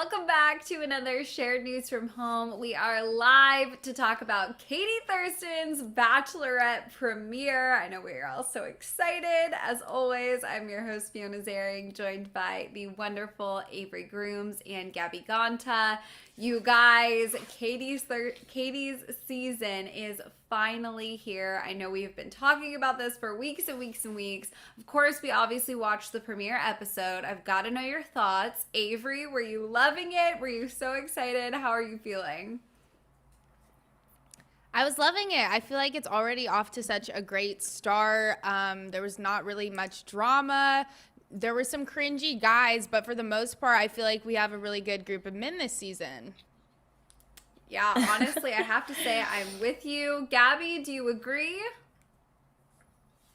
welcome back to another Shared News from Home. We are live to talk about Katie Thurston's Bachelorette premiere. I know we are all so excited. As always, I'm your host, Fiona Zaring, joined by the wonderful Avery Grooms and Gabby Gonta. You guys, Katie's season is finally here. I know we have been talking about this for weeks and weeks and weeks. Of course, we obviously watched the premiere episode. I've got to know your thoughts. Avery, were you loving it? Were you so excited? How are you feeling? I was loving it. I feel like it's already off to such a great start. There was not really much drama. There were some cringy guys, but for the most part, I feel like we have a really good group of men this season. Yeah, honestly, I have to say I'm with you. Gabby, do you agree?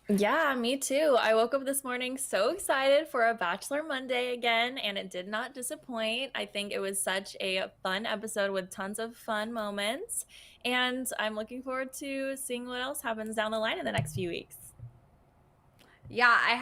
Yeah, me too. I woke up this morning so excited for a Bachelor Monday again, and it did not disappoint. I think it was such a fun episode with tons of fun moments, and I'm looking forward to seeing what else happens down the line in the next few weeks. Yeah, I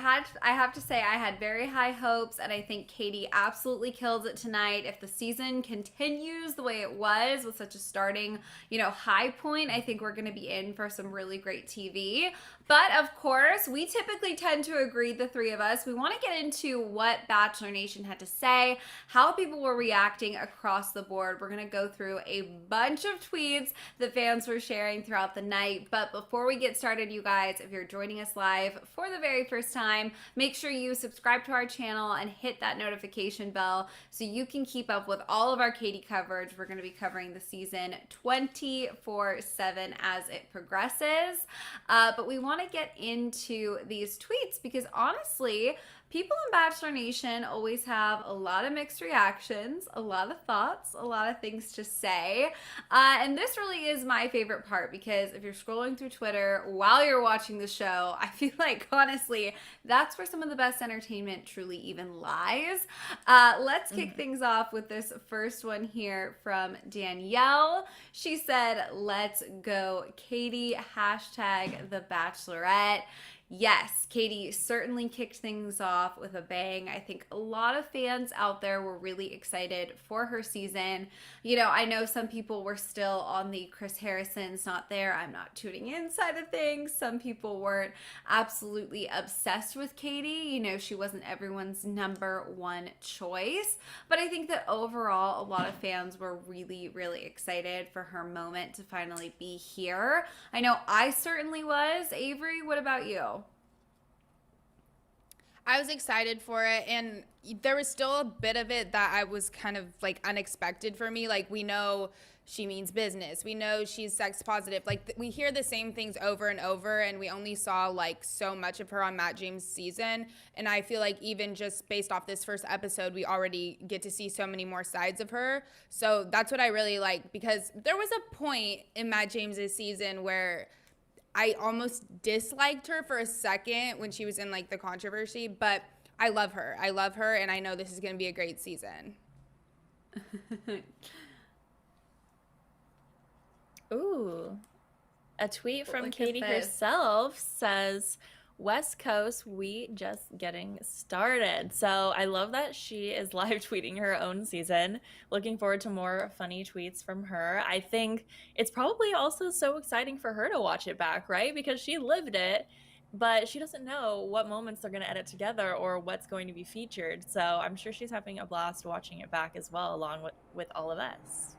have to say I had very high hopes, and I think Katie absolutely kills it tonight. If the season continues the way it was with such a starting, high point, I think we're going to be in for some really great TV. But of course, we typically tend to agree, the three of us. We want to get into what Bachelor Nation had to say, how people were reacting across the board. We're going to go through a bunch of tweets that fans were sharing throughout the night. But before we get started, you guys, if you're joining us live for the very first time, make sure you subscribe to our channel and hit that notification bell so you can keep up with all of our Katie coverage. We're going to be covering the season 24/7 as it progresses. But we want to get into these tweets because honestly, people in Bachelor Nation always have a lot of mixed reactions, a lot of thoughts, a lot of things to say. And this really is my favorite part because if you're scrolling through Twitter while you're watching the show, I feel like honestly, that's where some of the best entertainment truly even lies. Let's kick things off with this first one here from Danielle. She said, "Let's go, Katie, hashtag the Bachelorette." Yes, Katie certainly kicked things off with a bang. I think a lot of fans out there were really excited for her season. I know some people were still on the Chris Harrison's not there, I'm not tuning in side of things. Some people weren't absolutely obsessed with Katie. She wasn't everyone's number one choice. But I think that overall, a lot of fans were really, really excited for her moment to finally be here. I know I certainly was. Avery, what about you? I was excited for it, and there was still a bit of it that I was kind of like unexpected for me. Like, we know she means business. We know she's sex positive. Like, we hear the same things over and over, and we only saw like so much of her on Matt James' season. And I feel like even just based off this first episode, we already get to see so many more sides of her. So that's what I really like, because there was a point in Matt James' season where I almost disliked her for a second when she was in like the controversy, but I love her. I love her, and I know this is going to be a great season. Ooh, a tweet from Look at Katie this. herself says, "West Coast, we just getting started." So I love that she is live tweeting her own season. Looking forward to more funny tweets from her. I think it's probably also so exciting for her to watch it back, right? Because she lived it, but she doesn't know what moments they're going to edit together or what's going to be featured. So I'm sure she's having a blast watching it back as well, along with all of us.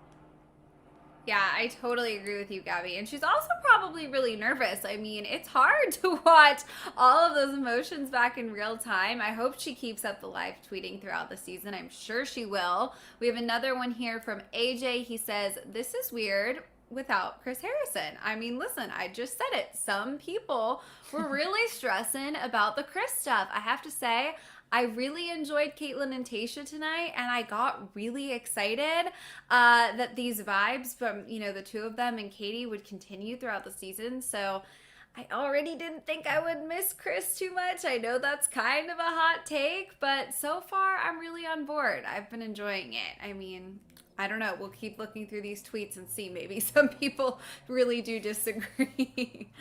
Yeah, I totally agree with you, Gabby. And she's also probably really nervous. I mean, it's hard to watch all of those emotions back in real time. I hope she keeps up the live tweeting throughout the season. I'm sure she will. We have another one here from AJ. He says, "This is weird without Chris Harrison." I mean, listen, I just said it. Some people were really stressing about the Chris stuff. I have to say, I really enjoyed Caitlin and Tayshia tonight, and I got really excited that these vibes from, the two of them and Katie would continue throughout the season. So I already didn't think I would miss Chris too much. I know that's kind of a hot take, but so far I'm really on board. I've been enjoying it. I mean, I don't know. We'll keep looking through these tweets and see. Maybe some people really do disagree.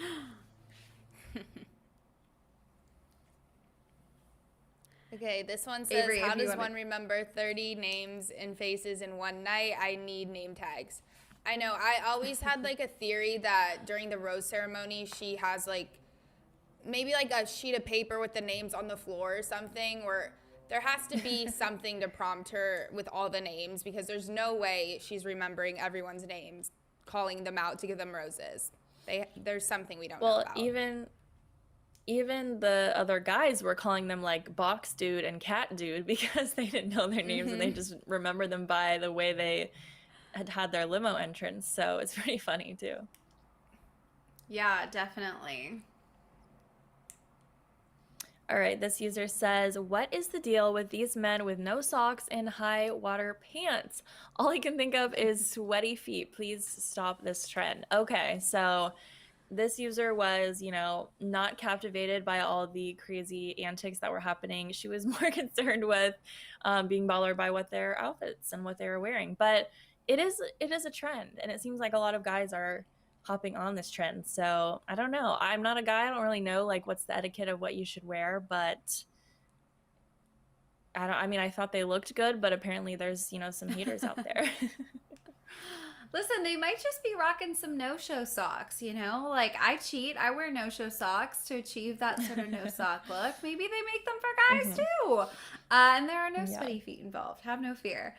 Okay, this one says, Avery, how if you does wanna- one remember 30 names and faces in one night? I need name tags. I know, I always had like a theory that during the rose ceremony, she has like maybe like a sheet of paper with the names on the floor or something, or there has to be something to prompt her with all the names, because there's no way she's remembering everyone's names, calling them out to give them roses. There's something we don't know Well, about. even the other guys were calling them like box dude and cat dude because they didn't know their names and they just remember them by the way they had their limo entrance. So it's pretty funny too. Yeah, definitely. All right, this user says, what is the deal with these men with no socks and high water pants? All I can think of is sweaty feet. Please stop this trend. Okay, so this user was, not captivated by all the crazy antics that were happening. She was more concerned with being bothered by what their outfits and what they were wearing. But it is a trend, and it seems like a lot of guys are hopping on this trend. So I don't know. I'm not a guy. I don't really know like what's the etiquette of what you should wear, but I thought they looked good, but apparently there's, some haters out there. Listen, they might just be rocking some no-show socks, Like, I cheat. I wear no-show socks to achieve that sort of no-sock look. Maybe they make them for guys, too. And there are no sweaty feet involved. Have no fear.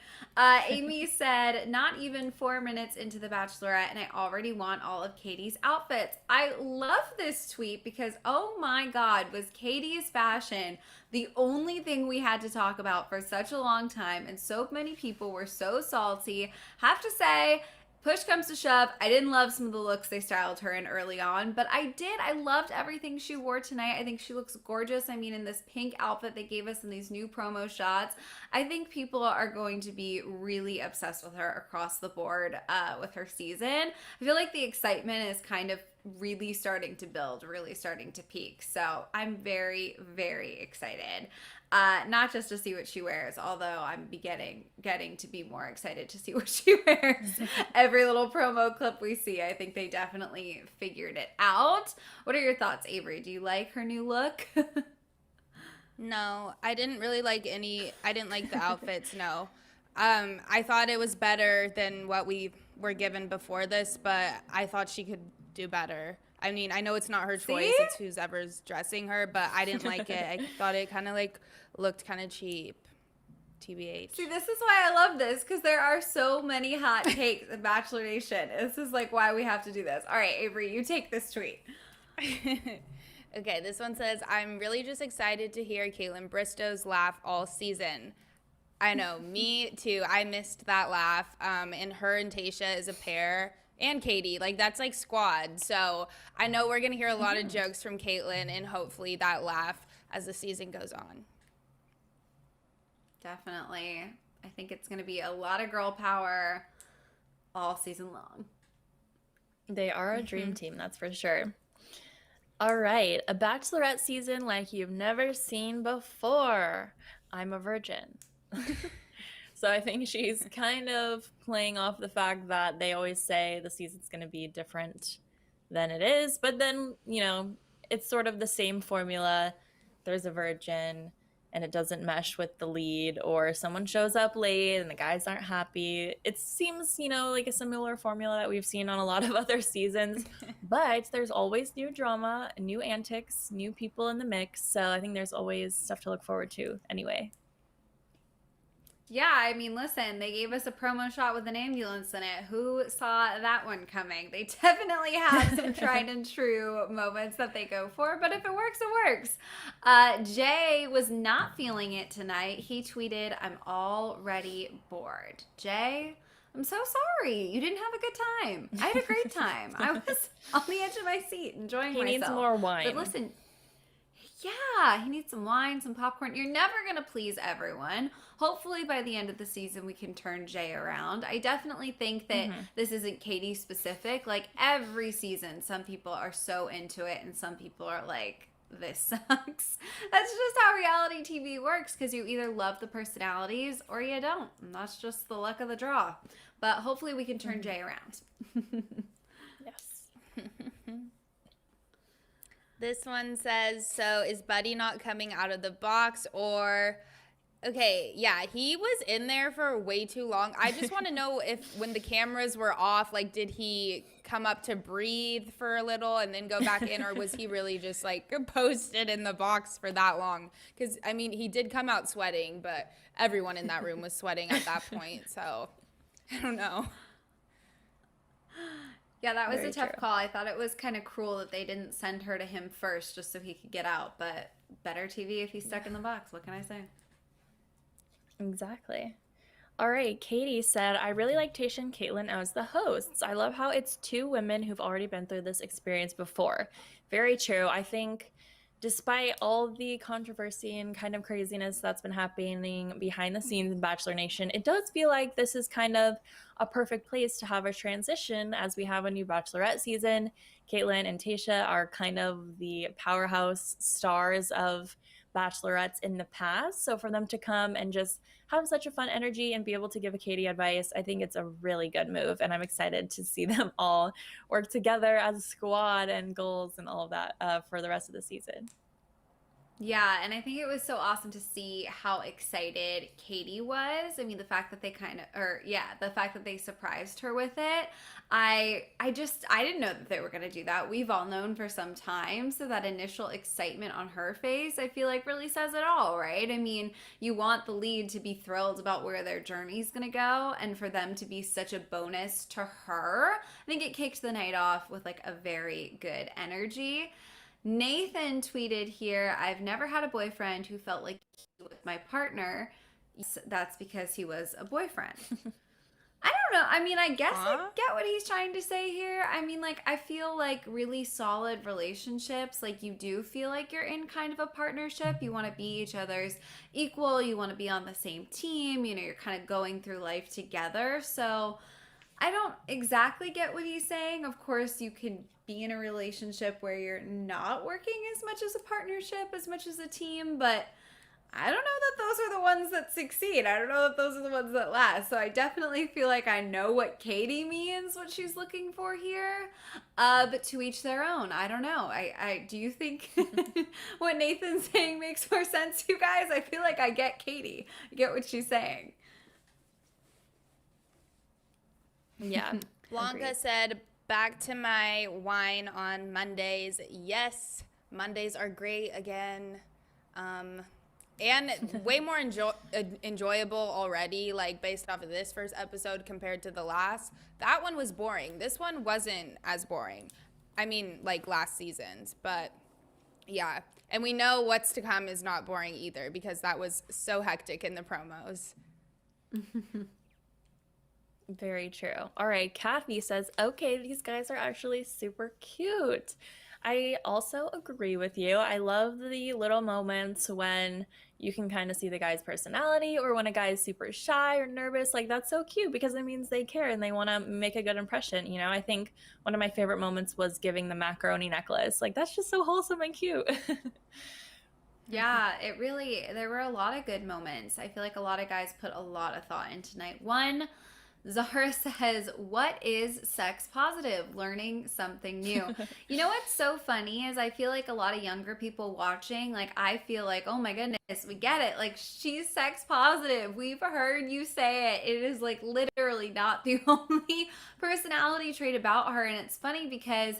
Amy said, not even 4 minutes into The Bachelorette, and I already want all of Katie's outfits. I love this tweet because, oh my God, was Katie's fashion the only thing we had to talk about for such a long time, and so many people were so salty. Have to say, push comes to shove, I didn't love some of the looks they styled her in early on, but I loved everything she wore tonight. I think she looks gorgeous. In this pink outfit they gave us in these new promo shots, I think people are going to be really obsessed with her across the board with her season. I feel like the excitement is kind of really starting to build, really starting to peak. So I'm very, very excited. Not just to see what she wears, although I'm getting to be more excited to see what she wears. Every little promo clip we see, I think they definitely figured it out. What are your thoughts, Avery? Do you like her new look? No, I didn't really like I didn't like the outfits, no. I thought it was better than what we were given before this, but I thought she could do better. I know it's not her choice, it's whoever's dressing her, but I didn't like it. I thought it kind of looked kind of cheap. TBH. See, this is why I love this, because there are so many hot takes in Bachelor Nation. This is why we have to do this. All right, Avery, you take this tweet. Okay, this one says, I'm really just excited to hear Kaitlyn Bristow's laugh all season. I know, me too. I missed that laugh. And her and Tayshia is a pair. And Katie, that's squad. So I know we're going to hear a lot of jokes from Kaitlyn, and hopefully that laugh as the season goes on. Definitely. I think it's going to be a lot of girl power all season long. They are a dream team, that's for sure. All right, a Bachelorette season like you've never seen before. I'm a virgin. So I think she's kind of playing off the fact that they always say the season's going to be different than it is. But then, it's sort of the same formula. There's a virgin and it doesn't mesh with the lead, or someone shows up late and the guys aren't happy. It seems, like a similar formula that we've seen on a lot of other seasons. But there's always new drama, new antics, new people in the mix. So I think there's always stuff to look forward to anyway. Yeah, listen, they gave us a promo shot with an ambulance in it. Who saw that one coming? They definitely have some tried and true moments that they go for, but if it works, it works. Jay was not feeling it tonight. He tweeted, I'm already bored. Jay, I'm so sorry. You didn't have a good time. I had a great time. I was on the edge of my seat enjoying myself. He needs more wine. But listen, yeah, he needs some wine, some popcorn. You're never going to please everyone. Hopefully by the end of the season, we can turn Jay around. I definitely think that this isn't Katie specific. Every season, some people are so into it and some people are like, this sucks. That's just how reality TV works, because you either love the personalities or you don't. And that's just the luck of the draw. But hopefully we can turn Jay around. Yes. This one says, so is Buddy not coming out of the box or... Okay, yeah, he was in there for way too long. I just want to know if when the cameras were off, like, did he come up to breathe for a little and then go back in, or was he really just, like, posted in the box for that long? Because, I mean, he did come out sweating, but everyone in that room was sweating at that point, so I don't know. Yeah, that was Very a tough true. call. I thought it was kind of cruel that they didn't send her to him first just so he could get out, but better TV if he's stuck in the box. What can I say? Exactly. All right, Katie said, I really like Tasha and Caitlin as the hosts. I love how it's two women who've already been through this experience before. Very true. I think despite all the controversy and kind of craziness that's been happening behind the scenes in Bachelor Nation, it does feel like this is kind of a perfect place to have a transition as we have a new Bachelorette season. Caitlin and Tasha are kind of the powerhouse stars of Bachelorettes in the past. So for them to come and just have such a fun energy and be able to give a Katie advice, I think it's a really good move. And I'm excited to see them all work together as a squad and goals and all of that for the rest of the season. Yeah, and I think it was so awesome to see how excited Katie was. I mean, the fact that they the fact that they surprised her with it. I didn't know that they were going to do that. We've all known for some time, so that initial excitement on her face, I feel like really says it all, right? I mean, you want the lead to be thrilled about where their journey's going to go, and for them to be such a bonus to her, I think it kicked the night off with like a very good energy. Nathan tweeted here, I've never had a boyfriend who felt like he was my partner. That's because he was a boyfriend. I don't know. I mean, I guess I get what he's trying to say here. I mean, like, I feel like really solid relationships, like, you do feel like you're in kind of a partnership. You want to be each other's equal. You want to be on the same team. You know, you're kind of going through life together. So I don't exactly get what he's saying. Of course, you can be in a relationship where you're not working as much as a partnership, as much as a team, but I don't know that those are the ones that succeed. I don't know that those are the ones that last. So I definitely feel like I know what Katie means, what she's looking for here. But to each their own. I don't know. I do you think what Nathan's saying makes more sense, you guys? I feel like I get Katie. I get what she's saying. Yeah. Blanca agreed. said, back to my wine on Mondays. Yes, Mondays are great again. And way more enjoyable already, like based off of this first episode compared to the last. That one was boring. This one wasn't as boring. I mean, like last season's, but yeah. And we know what's to come is not boring either because that was so hectic in the promos. Very true. All right, Kathy says, okay, these guys are actually super cute. I also agree with you. I love the little moments when you can kind of see the guy's personality or when a guy is super shy or nervous. Like, that's so cute because it means they care and they want to make a good impression. You know, I think one of my favorite moments was giving the macaroni necklace. Like, that's just so wholesome and cute. Yeah, there were a lot of good moments. I feel like a lot of guys put a lot of thought into night one. Zahra says, what is sex positive? Learning something new. You know what's so funny is I feel like a lot of younger people watching, like, I feel like, oh my goodness, we get it. Like, she's sex positive. We've heard you say it. It is, like, literally not the only personality trait about her. And it's funny because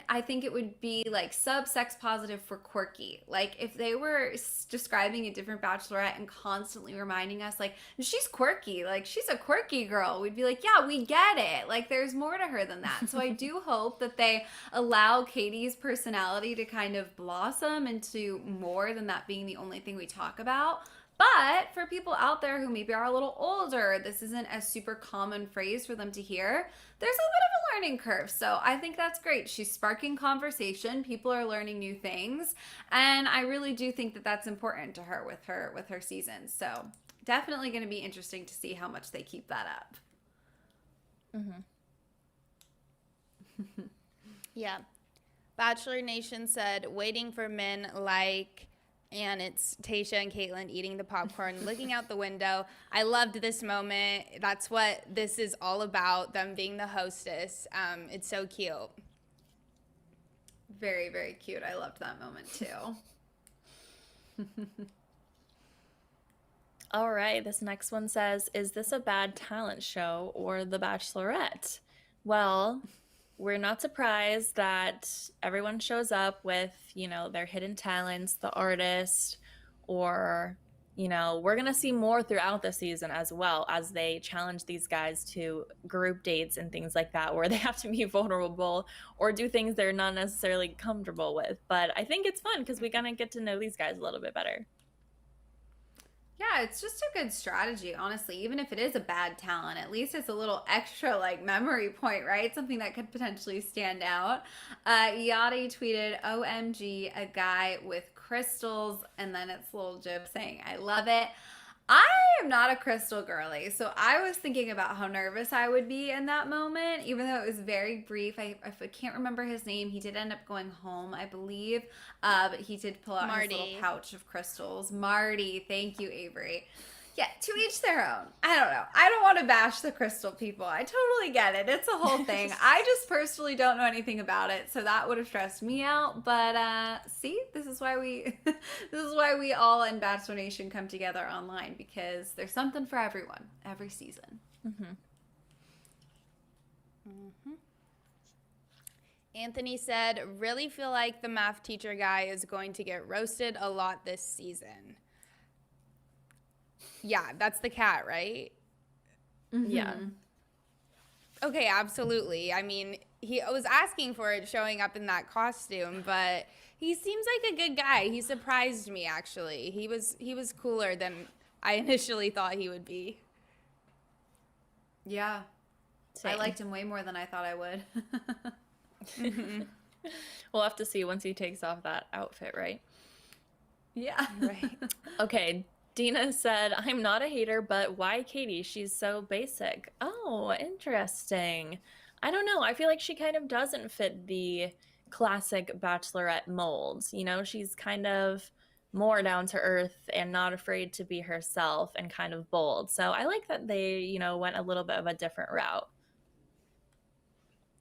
I think it would be like sex positive for quirky. Like if they were describing a different bachelorette and constantly reminding us like, she's quirky, like she's a quirky girl, we'd be like, yeah, we get it. Like there's more to her than that. So I do hope that they allow Katie's personality to kind of blossom into more than that being the only thing we talk about. But for people out there who maybe are a little older, this isn't a super common phrase for them to hear. There's a bit of a learning curve. So I think that's great. She's sparking conversation. People are learning new things. And I really do think that that's important to her with her season. So definitely going to be interesting to see how much they keep that up. Mm-hmm. Yeah. Bachelor Nation said, waiting for men like... And it's Tasha and Caitlin eating the popcorn, looking out the window. I loved this moment. That's what this is all about, them being the hostess. It's so cute. Very, very cute. I loved that moment too. All right, this next one says, is this a bad talent show or The Bachelorette? Well, we're not surprised that everyone shows up with, their hidden talents, the artist, or, we're going to see more throughout the season as well as they challenge these guys to group dates and things like that, where they have to be vulnerable or do things they're not necessarily comfortable with. But I think it's fun because we kind of get to know these guys a little bit better. Yeah, it's just a good strategy, honestly. Even if it is a bad talent, at least it's a little extra like memory point, right? Something that could potentially stand out. Yachty tweeted, OMG, a guy with crystals, and then it's a little joke saying, I love it. I am not a crystal girly, so I was thinking about how nervous I would be in that moment, even though it was very brief. I can't remember his name. He did end up going home, I believe, but he did pull out his little pouch of crystals. Marty, thank you, Avery. Yeah, to each their own. I don't know. I don't want to bash the crystal people. I totally get it. It's a whole thing. I just personally don't know anything about it, so that would have stressed me out. But see, this is why we all in Bachelor Nation come together online, because there's something for everyone every season. Anthony said, really feel like the math teacher guy is going to get roasted a lot this season. Yeah, that's the cat, right? Yeah. Okay, absolutely. I mean, he was asking for it showing up in that costume, but he seems like a good guy. He surprised me, actually. He was cooler than I initially thought he would be. Yeah. Same. I liked him way more than I thought I would. We'll have to see once he takes off that outfit, right? Yeah. Right. Okay. Dina said, I'm not a hater, but why Katie? She's so basic. Oh, interesting. I don't know. I feel like she kind of doesn't fit the classic Bachelorette molds. She's kind of more down to earth and not afraid to be herself and kind of bold. So I like that they, went a little bit of a different route.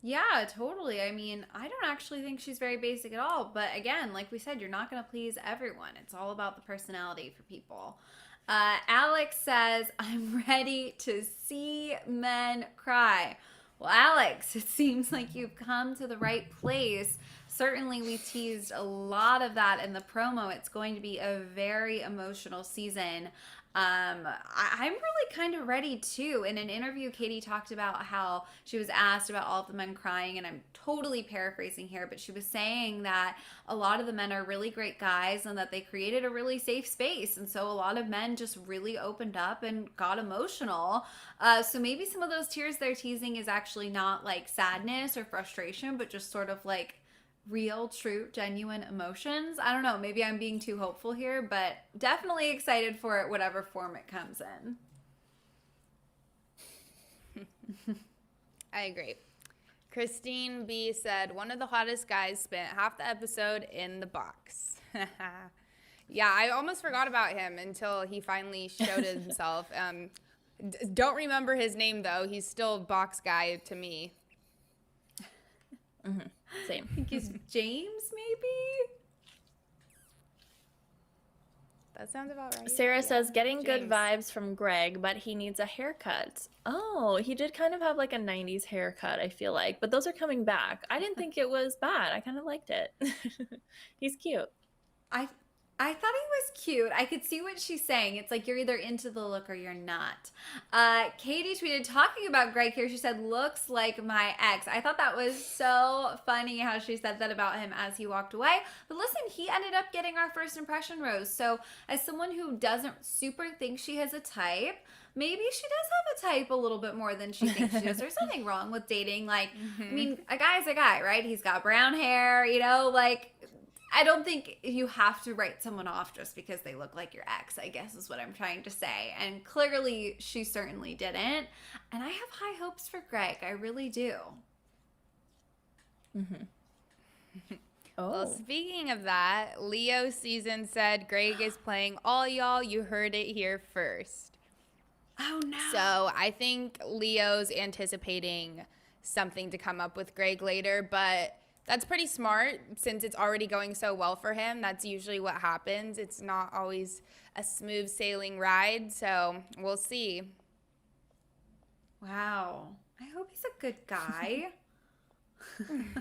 Yeah, totally. I mean, I don't actually think she's very basic at all. But again, like we said, you're not going to please everyone. It's all about the personality for people. Alex says, I'm ready to see men cry. Well, Alex, it seems like you've come to the right place. Certainly, we teased a lot of that in the promo. It's going to be a very emotional season. I'm really kind of ready too. In an interview, Katie talked about how she was asked about all of the men crying, and I'm totally paraphrasing here, but she was saying that a lot of the men are really great guys and that they created a really safe space. And so a lot of men just really opened up and got emotional. So maybe some of those tears they're teasing is actually not like sadness or frustration, but just sort of like real, true, genuine emotions. I don't know. Maybe I'm being too hopeful here, but definitely excited for it, whatever form it comes in. I agree. Christine B said, one of the hottest guys spent half the episode in the box. Yeah, I almost forgot about him until he finally showed himself. Don't remember his name, though. He's still box guy to me. Same. I think he's James, maybe? That sounds about right. Sarah says, getting good James. vibes from Greg, but he needs a haircut. Oh, he did kind of have like a 90s haircut, I feel like. But those are coming back. I didn't think it was bad. I kind of liked it. He's cute. I thought he was cute. I could see what she's saying. It's like you're either into the look or you're not. Katie tweeted, talking about Greg here, she said, looks like my ex. I thought that was so funny how she said that about him as he walked away. But listen, he ended up getting our first impression rose. So as someone who doesn't super think she has a type, maybe she does have a type a little bit more than she thinks she does. There's nothing wrong with dating. Like, I mean, a guy's a guy, right? He's got brown hair, like... I don't think you have to write someone off just because they look like your ex, I guess is what I'm trying to say. And clearly, she certainly didn't. And I have high hopes for Greg. I really do. Oh. Well, speaking of that, Leo Season said Greg is playing all y'all. You heard it here first. Oh, no. So I think Leo's anticipating something to come up with Greg later, but That's pretty smart since it's already going so well for him. That's usually what happens. It's not always a smooth sailing ride, so we'll see. Wow. I hope he's a good guy.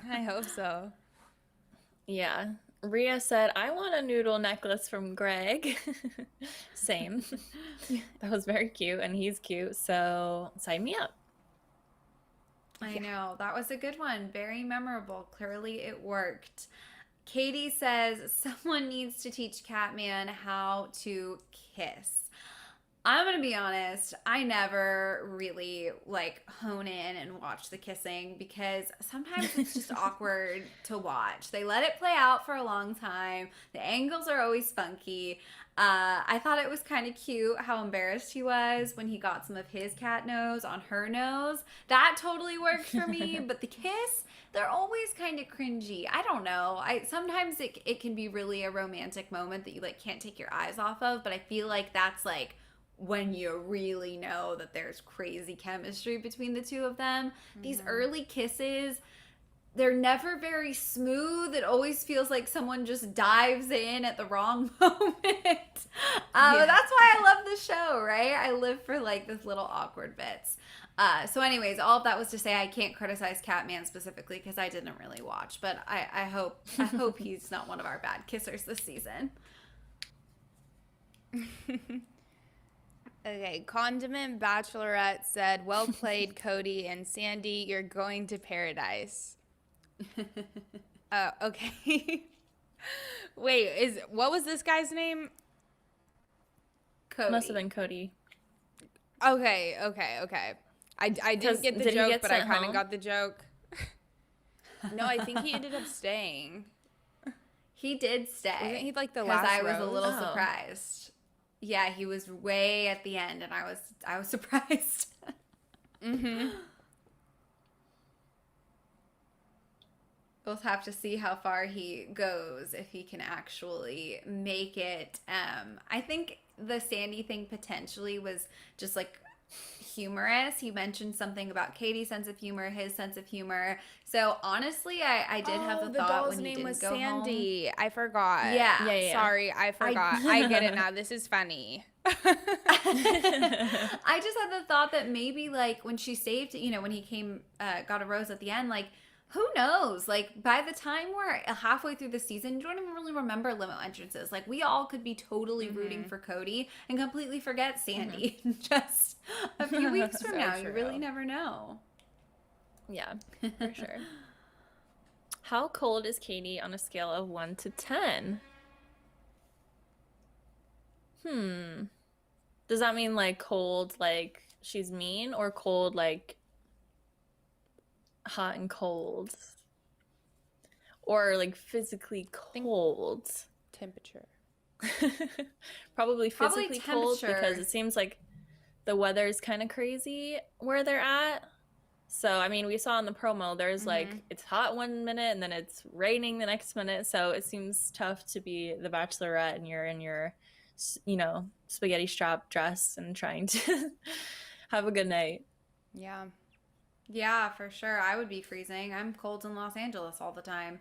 I hope so. Yeah. Rhea said, I want a noodle necklace from Greg. Same. That was very cute, and he's cute, so sign me up. I know. That was a good one. Very memorable. Clearly it worked. Katie says someone needs to teach Catman how to kiss. I'm going to be honest, I never really like hone in and watch the kissing because sometimes it's just awkward to watch. They let it play out for a long time. The angles are always funky. I thought it was kind of cute how embarrassed he was when he got some of his cat nose on her nose. That totally worked for me, but the kiss, they're always kind of cringy. I don't know. Sometimes it can be really a romantic moment that you like can't take your eyes off of, but I feel like that's like when you really know that there's crazy chemistry between the two of them. Mm-hmm. These early kisses, they're never very smooth. It always feels like someone just dives in at the wrong moment. But that's why I love the show, right? I live for like this little awkward bits. So anyways, all of that was to say I can't criticize Catman specifically because I didn't really watch, but I hope he's not one of our bad kissers this season. Okay, Condiment Bachelorette said, well played, Cody and Sandy. You're going to paradise. Okay. Wait, what was this guy's name? Cody. Must have been Cody. Okay. I didn't get the joke, but I kind of got the joke. No, I think he ended up staying. He did stay. Wasn't he like the last Because I was rose? a little surprised. Yeah, he was way at the end, and I was surprised. Mm-hmm. We'll have to see how far he goes, if he can actually make it. I think the Sandy thing potentially was just like humorous. He mentioned something about Katie's sense of humor, his sense of humor. So honestly, I did have the thought when he didn't go Sandy. home. I forgot. Yeah. Sorry, I forgot. I get it now. This is funny. I just had the thought that maybe like when she saved, when he came, got a rose at the end, like who knows? Like by the time we're halfway through the season, you don't even really remember limo entrances. Like we all could be totally rooting for Cody and completely forget Sandy just a few weeks from now. True. You really never know. Yeah, for sure. How cold is Katie on a scale of 1 to 10? Does that mean like cold, like she's mean, or cold, like hot and cold? Or like physically cold? Temperature. Probably physically cold because it seems like the weather is kind of crazy where they're at. So, I mean, we saw in the promo, there's like, it's hot 1 minute and then it's raining the next minute. So it seems tough to be the Bachelorette and you're in your, spaghetti strap dress and trying to have a good night. Yeah. Yeah, for sure. I would be freezing. I'm cold in Los Angeles all the time.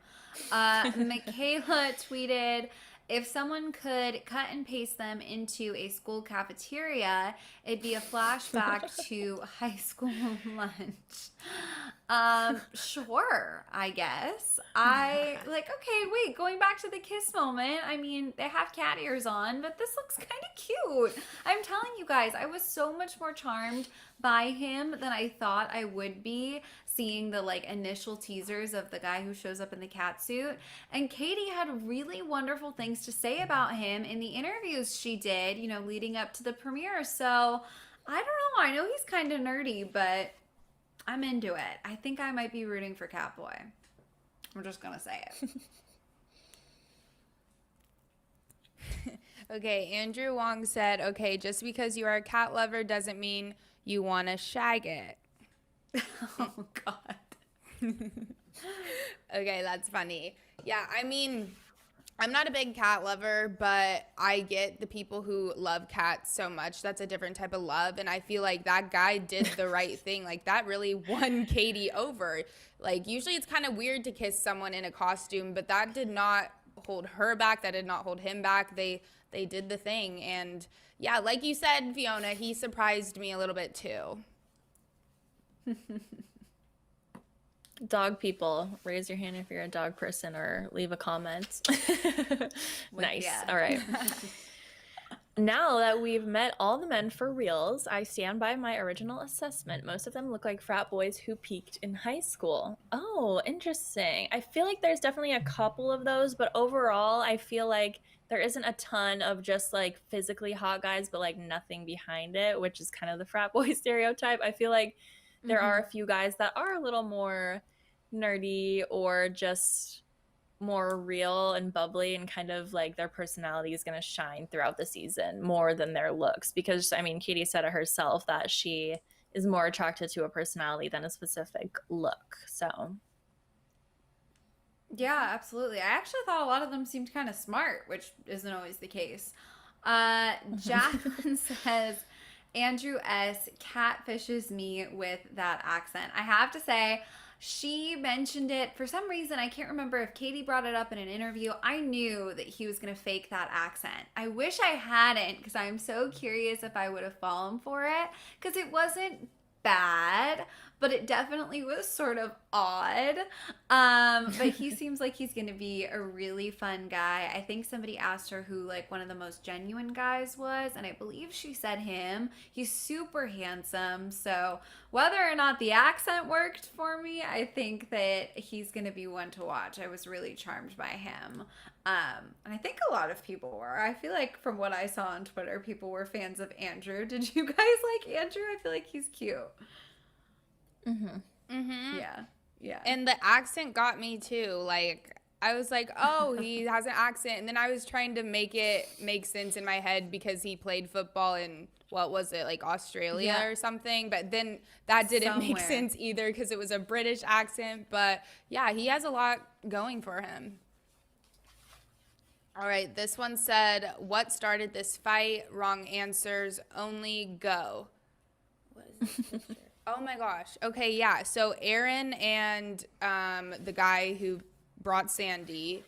Michaela tweeted, if someone could cut and paste them into a school cafeteria, it'd be a flashback to high school lunch. Sure, I guess. Okay, wait, going back to the kiss moment, I mean, they have cat ears on, but this looks kind of cute. I'm telling you guys, I was so much more charmed by him than I thought I would be, seeing the like initial teasers of the guy who shows up in the cat suit. And Katie had really wonderful things to say about him in the interviews she did, leading up to the premiere. So I don't know. I know he's kind of nerdy, but I'm into it. I think I might be rooting for Catboy. I'm just going to say it. Okay, Andrew Wong said, okay, just because you are a cat lover doesn't mean you want to shag it. Oh, God. Okay, that's funny. Yeah, I mean, I'm not a big cat lover, but I get the people who love cats so much. That's a different type of love. And I feel like that guy did the right thing. Like, that really won Katie over. Like, usually it's kind of weird to kiss someone in a costume, but that did not hold her back. That did not hold him back. They did the thing. And yeah, like you said, Fiona, he surprised me a little bit too. Dog people, raise your hand if you're a dog person or leave a comment. Nice. Yeah. All right. Now that we've met all the men for reals, I stand by my original assessment. Most of them look like frat boys who peaked in high school. Oh, interesting. I feel like there's definitely a couple of those, but overall, I feel like there isn't a ton of just like physically hot guys, but like nothing behind it, which is kind of the frat boy stereotype. I feel like there are a few guys that are a little more nerdy or just more real and bubbly, and kind of like their personality is going to shine throughout the season more than their looks, because I mean, Katie said it herself that she is more attracted to a personality than a specific look. So Yeah, absolutely. I actually thought a lot of them seemed kind of smart, which isn't always the case. Jacqueline says, Andrew S. catfishes me with that accent. I have to say, she mentioned it for some reason. I can't remember if Katie brought it up in an interview. I knew that he was going to fake that accent. I wish I hadn't, because I'm so curious if I would have fallen for it, because it wasn't bad, but it definitely was sort of odd. But he seems like he's going to be a really fun guy. I think somebody asked her who like one of the most genuine guys was, and I believe she said him. He's super handsome. So whether or not the accent worked for me, I think that he's going to be one to watch. I was really charmed by him. And I think a lot of people were. I feel like from what I saw on Twitter, people were fans of Andrew. Did you guys like Andrew? I feel like he's cute. Yeah. And the accent got me too. Like, I was like, oh, he has an accent. And then I was trying to make it make sense in my head because he played football in, what was it, like Australia or something. But then that didn't make sense either because it was a British accent. But yeah, he has a lot going for him. All right, this one said, what started this fight? Wrong answers, only go. What is this picture? Oh my gosh. Okay, yeah. So Aaron and the guy who brought Sandy,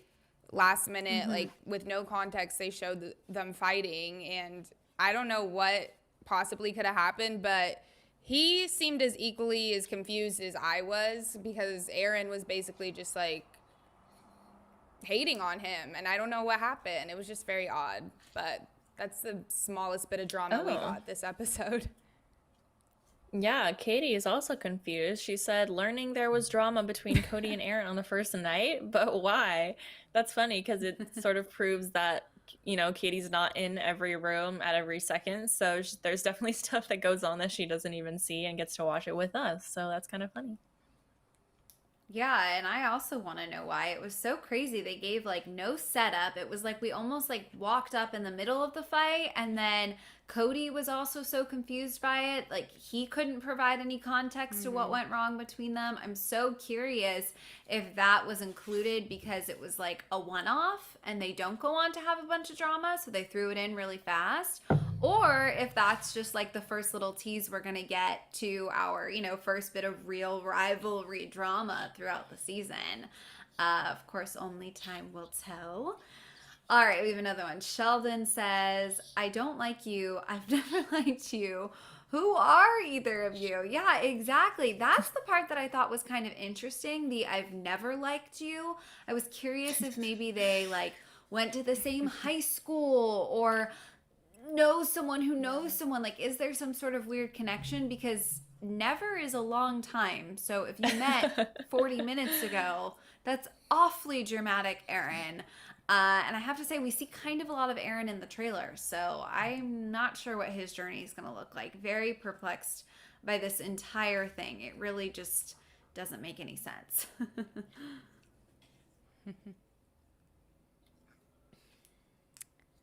last minute, like with no context, they showed them fighting. And I don't know what possibly could have happened, but he seemed as equally as confused as I was, because Aaron was basically just like hating on him. And I don't know what happened. It was just very odd. But that's the smallest bit of drama we got this episode. yeah, Katie is also confused. She said learning there was drama between Cody and Aaron on the first night, but why? That's funny because it sort of proves that, you know, Katie's not in every room at every second. So there's definitely stuff that goes on that she doesn't even see and gets to watch it with us. So that's kind of funny. Yeah, and I also want to know why. It was so crazy. They gave like no setup. It was like we almost like walked up in the middle of the fight, and then Cody was also so confused by it. Like he couldn't provide any context to what went wrong between them. I'm so curious if that was included because it was like a one-off and they don't go on to have a bunch of drama, so they threw it in really fast. Or if that's just like the first little tease we're going to get to our, you know, first bit of real rivalry drama throughout the season. Of course, only time will tell. All right, we have another one. Sheldon says, I don't like you. I've never liked you. Who are either of you? Yeah, exactly. That's the part that I thought was kind of interesting. The I've never liked you. I was curious if maybe they like went to the same high school or know someone who knows someone. Like, is there some sort of weird connection? Because never is a long time. So if you met 40 minutes ago, that's awfully dramatic, Aaron. And I have to say, we see kind of a lot of Aaron in the trailer, so I'm not sure what his journey is going to look like. Very perplexed by this entire thing. It really just doesn't make any sense.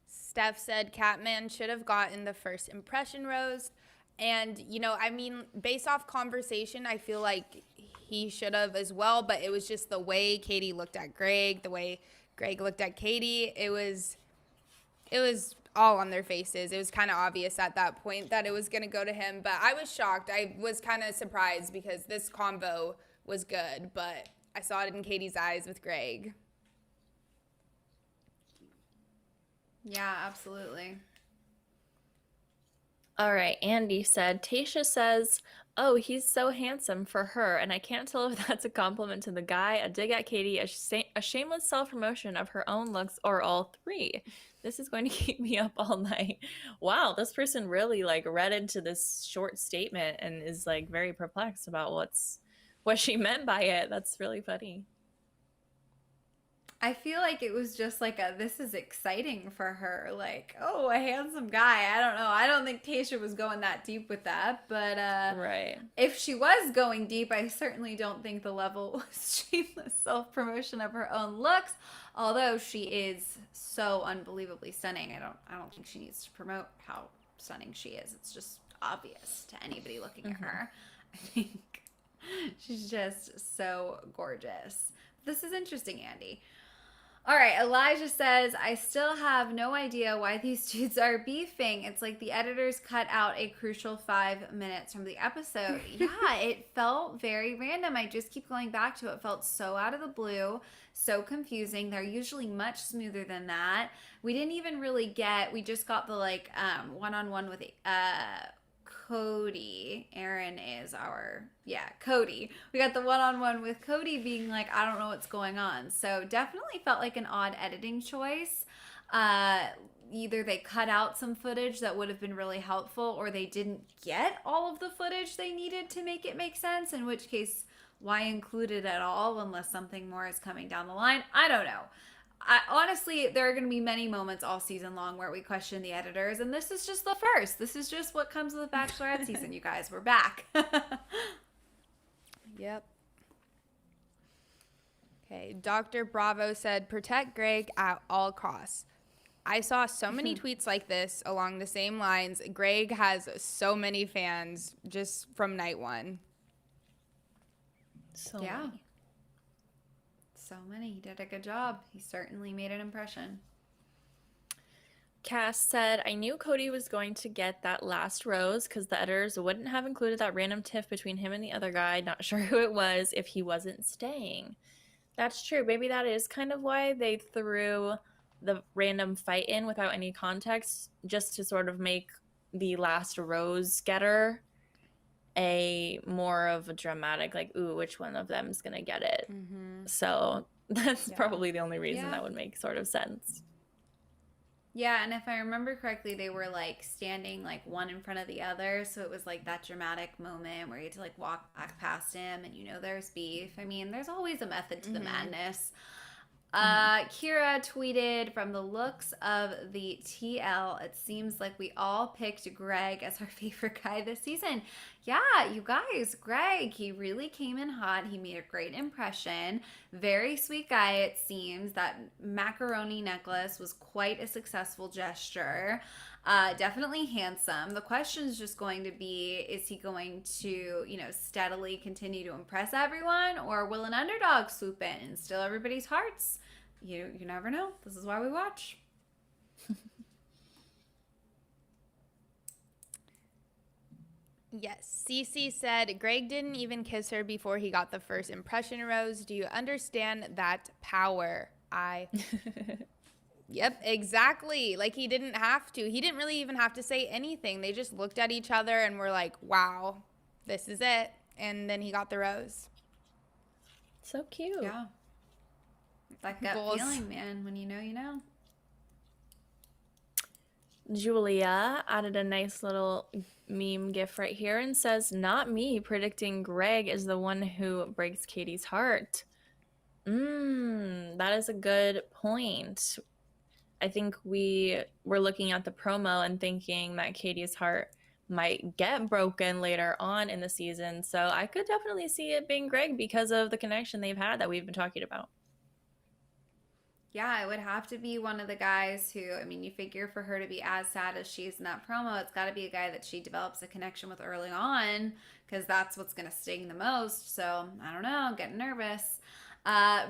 Steph said Catman should have gotten the first impression rose. And, you know, I mean, based off conversation, I feel like he should have as well. But it was just the way Katie looked at Greg, the way Greg looked at Katie. It was all on their faces. It was kind of obvious at that point that it was going to go to him, but I was shocked. I was kind of surprised because this combo was good, but I saw it in Katie's eyes with Greg. Yeah, absolutely. All right, Andy said, Tasha says, oh, he's so handsome for her, and I can't tell if that's a compliment to the guy, a dig at Katie, a shameless self-promotion of her own looks, or all three. This is going to keep me up all night. Wow, this person really like read into this short statement and is like very perplexed about what she meant by it. That's really funny. I feel like it was just like this is exciting for her. Like, oh, a handsome guy. I don't know. I don't think Tasha was going that deep with that. But right. If she was going deep, I certainly don't think the level was shameless self-promotion of her own looks. Although she is so unbelievably stunning. I don't think she needs to promote how stunning she is. It's just obvious to anybody looking at her. I think she's just so gorgeous. This is interesting, Andy. All right, Elijah says, I still have no idea why these dudes are beefing. It's like the editors cut out a crucial 5 minutes from the episode. Yeah, it felt very random. I just keep going back to it. It felt so out of the blue, so confusing. They're usually much smoother than that. We didn't even really we just got the like one-on-one with Cody. Aaron is Cody. We got the one-on-one with Cody being like, I don't know what's going on. So definitely felt like an odd editing choice. Either they cut out some footage that would have been really helpful, or they didn't get all of the footage they needed to make it make sense, in which case, why include it at all unless something more is coming down the line? I don't know. Honestly, there are going to be many moments all season long where we question the editors, and this is just the first. This is just what comes with the Bachelorette season, you guys. We're back. Yep. Okay, Dr. Bravo said, protect Greg at all costs. I saw so many tweets like this along the same lines. Greg has so many fans just from night one. So yeah. many. So many. He did a good job. He certainly made an impression. Cass said, I knew Cody was going to get that last rose because the editors wouldn't have included that random tiff between him and the other guy, not sure who it was, if he wasn't staying. That's true. Maybe that is kind of why they threw the random fight in without any context, just to sort of make the last rose getter a more of a dramatic, like, ooh, which one of them is going to get it? Mm-hmm. So that's probably the only reason that would make sort of sense. Yeah, and if I remember correctly, they were like standing like one in front of the other, so it was like that dramatic moment where you had to like walk back past him and there's beef. I mean, there's always a method to the madness. Kira tweeted, from the looks of the TL, it seems like we all picked Greg as our favorite guy this season. Yeah, you guys, Greg, he really came in hot. He made a great impression. Very sweet guy, it seems. That macaroni necklace was quite a successful gesture. Definitely handsome. The question is just going to be, is he going to, steadily continue to impress everyone, or will an underdog swoop in and steal everybody's hearts? You never know. This is why we watch. Yes, Cece said, Greg didn't even kiss her before he got the first impression rose. Do you understand that power? Yep, exactly. Like, he didn't have to. He didn't really even have to say anything. They just looked at each other and were like, wow, this is it. And then he got the rose. So cute. Yeah. That gut feeling, man. When you know, you know. Julia added a nice little meme gif right here and says, not me predicting Greg is the one who breaks Katie's heart. That is a good point. I think we were looking at the promo and thinking that Katie's heart might get broken later on in the season. So I could definitely see it being Greg because of the connection they've had that we've been talking about. Yeah, it would have to be one of the guys who, I mean, you figure for her to be as sad as she is in that promo, it's got to be a guy that she develops a connection with early on, because that's what's going to sting the most. So, I don't know, I'm getting nervous.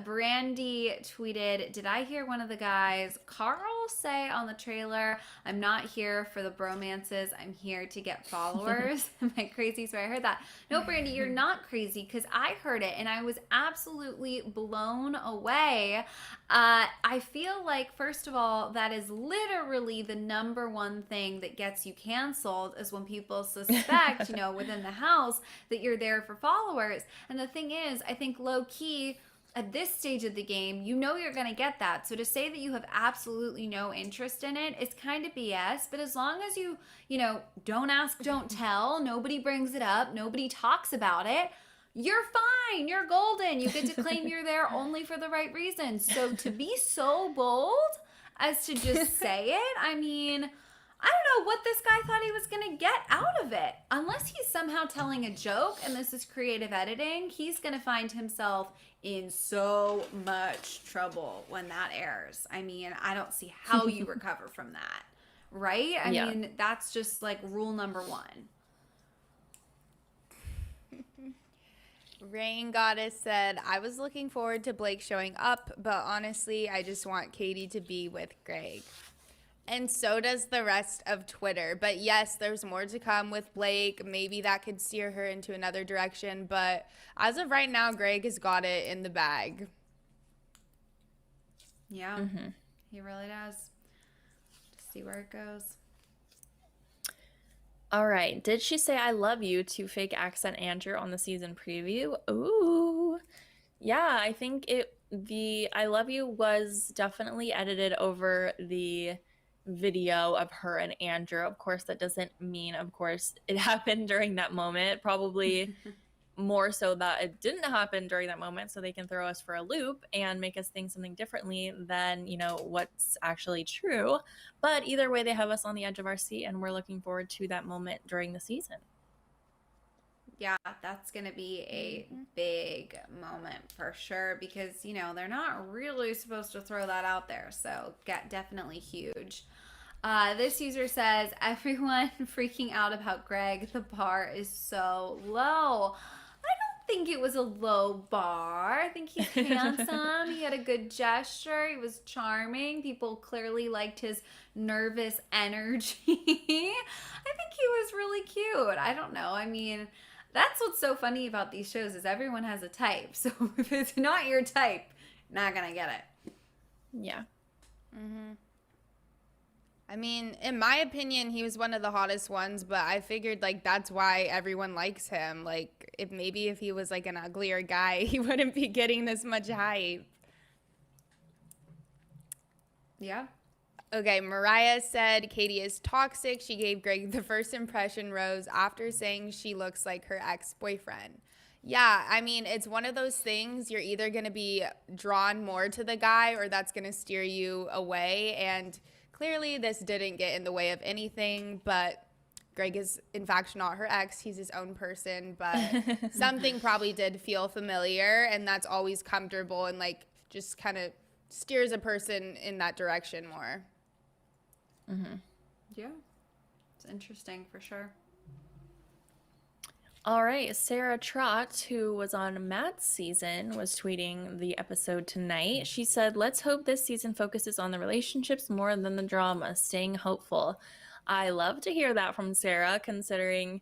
Brandy tweeted, "Did I hear one of the guys, Carl, say on the trailer, 'I'm not here for the bromances, I'm here to get followers'?" Am I crazy? So I heard that. No, Brandy, you're not crazy, because I heard it and I was absolutely blown away. I feel like, first of all, that is literally the number one thing that gets you canceled, is when people suspect, within the house, that you're there for followers. And the thing is, I think low key, at this stage of the game, you're going to get that. So to say that you have absolutely no interest in it is kind of BS. But as long as you don't ask, don't tell, nobody brings it up, nobody talks about it, you're fine. You're golden. You get to claim you're there only for the right reasons. So to be so bold as to just say it, I mean, I don't know what this guy thought he was going to get out of it. Unless he's somehow telling a joke and this is creative editing, he's going to find himself in so much trouble when that airs. I mean, I don't see how you recover from that, right? I mean, that's just like rule number one. Rain Goddess said, "I was looking forward to Blake showing up, but honestly, I just want Katie to be with Greg." And so does the rest of Twitter. But yes, there's more to come with Blake. Maybe that could steer her into another direction. But as of right now, Greg has got it in the bag. Yeah, he really does. Just see where it goes. All right. Did she say "I love you" to fake accent Andrew on the season preview? Ooh. Yeah, I think the "I love you" was definitely edited over the video of her and Andrew. Of course, that doesn't mean, of course, it happened during that moment. Probably more so that it didn't happen during that moment, so they can throw us for a loop and make us think something differently than, what's actually true. But either way, they have us on the edge of our seat, and we're looking forward to that moment during the season. Yeah, that's going to be a big moment for sure, because, they're not really supposed to throw that out there. So definitely huge. This user says, "Everyone freaking out about Greg. The bar is so low." I don't think it was a low bar. I think he's handsome. He had a good gesture. He was charming. People clearly liked his nervous energy. I think he was really cute. I don't know. I mean, that's what's so funny about these shows, is everyone has a type. So if it's not your type, not gonna get it. Yeah. I mean, in my opinion, he was one of the hottest ones, but I figured that's why everyone likes him. If he was an uglier guy, he wouldn't be getting this much hype. Yeah. Okay, Mariah said Katie is toxic. She gave Greg the first impression rose after saying she looks like her ex-boyfriend. Yeah, I mean, it's one of those things. You're either going to be drawn more to the guy, or that's going to steer you away. And clearly this didn't get in the way of anything, but Greg is in fact not her ex. He's his own person, but something probably did feel familiar, and that's always comfortable and just kind of steers a person in that direction more. Yeah, it's interesting for sure. All right, Sarah Trott, who was on Matt's season, was tweeting the episode tonight. She said, "Let's hope this season focuses on the relationships more than the drama, staying hopeful." I love to hear that from Sarah, considering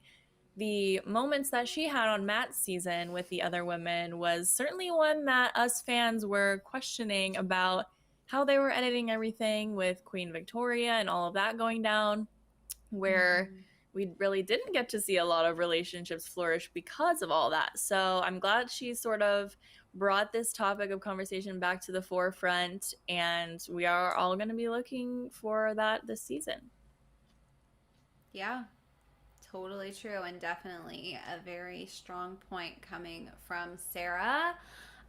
the moments that she had on Matt's season with the other women was certainly one that us fans were questioning about how they were editing everything with Queen Victoria and all of that going down, where we really didn't get to see a lot of relationships flourish because of all that. So I'm glad she sort of brought this topic of conversation back to the forefront, and we are all going to be looking for that this season. Yeah, totally true, and definitely a very strong point coming from Sarah.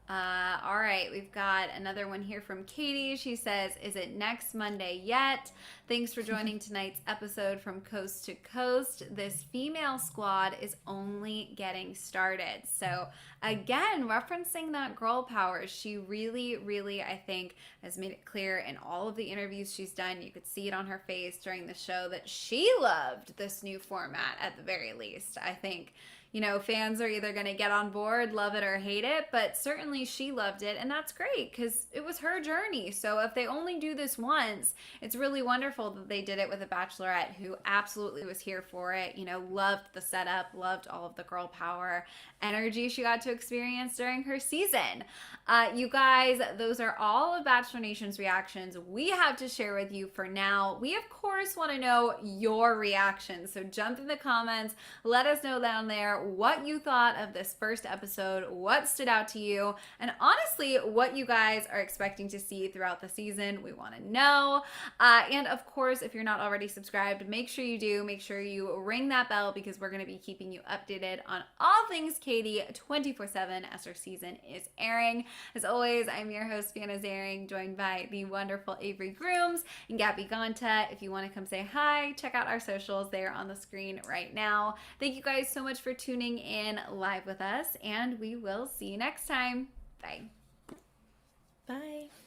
All right, we've got another one here from Katie. She says, "Is it next Monday yet? Thanks for joining tonight's episode from Coast to Coast. This female squad is only getting started." So again, referencing that girl power, she really, really, I think, has made it clear in all of the interviews she's done. You could see it on her face during the show that she loved this new format at the very least. I think, you know, fans are either going to get on board, love it or hate it, but certainly she loved it, and that's great because it was her journey. So if they only do this once, it's really wonderful that they did it with a Bachelorette who absolutely was here for it, you know, loved the setup, loved all of the girl power energy she got to experience during her season. You guys, those are all of Bachelor Nation's reactions we have to share with you for now. We, of course, want to know your reactions. So jump in the comments. Let us know down there what you thought of this first episode, what stood out to you, and honestly, what you guys are expecting to see throughout the season. We want to know. And of course, if you're not already subscribed, make sure you do. Make sure you ring that bell because we're going to be keeping you updated on all things Katie 24/7 as her season is airing. As always, I'm your host, Fiona Zaring, joined by the wonderful Avery Grooms and Gabby Gonta. If you want to come say hi, check out our socials. They are on the screen right now. Thank you guys so much for tuning in live with us, and we will see you next time. Bye. Bye.